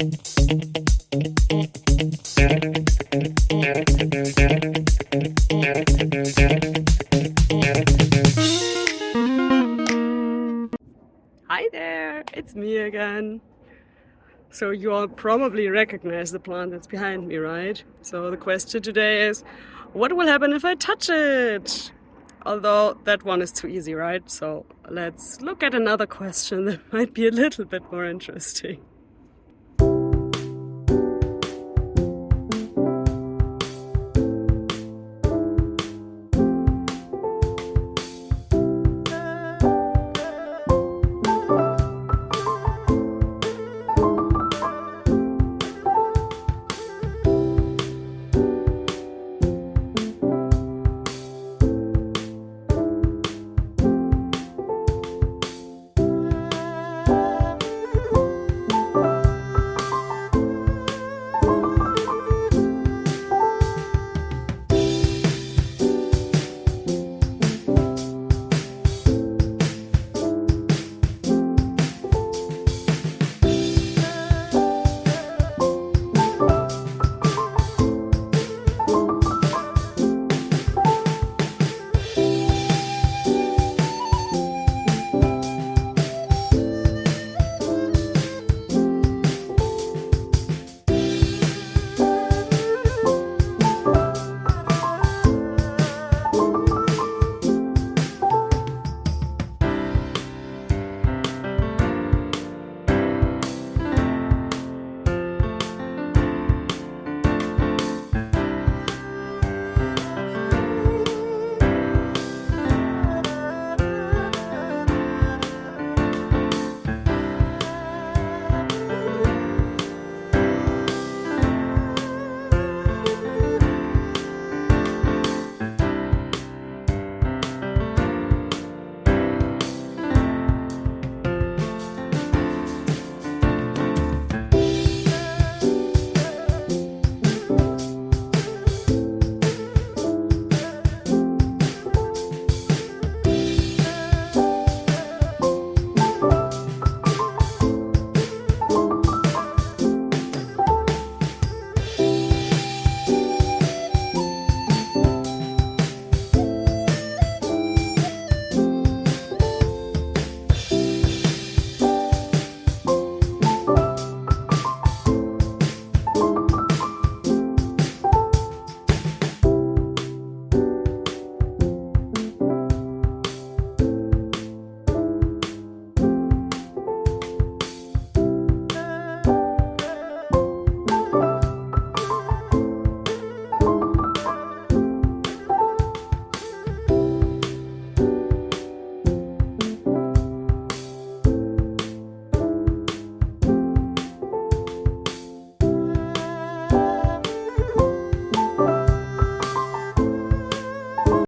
Hi there, it's me again. So you all probably recognize the plant that's behind me, right? So the question today is, what will happen if I touch it? Although that one is too easy, right? So let's look at another question that might be a little bit more interesting.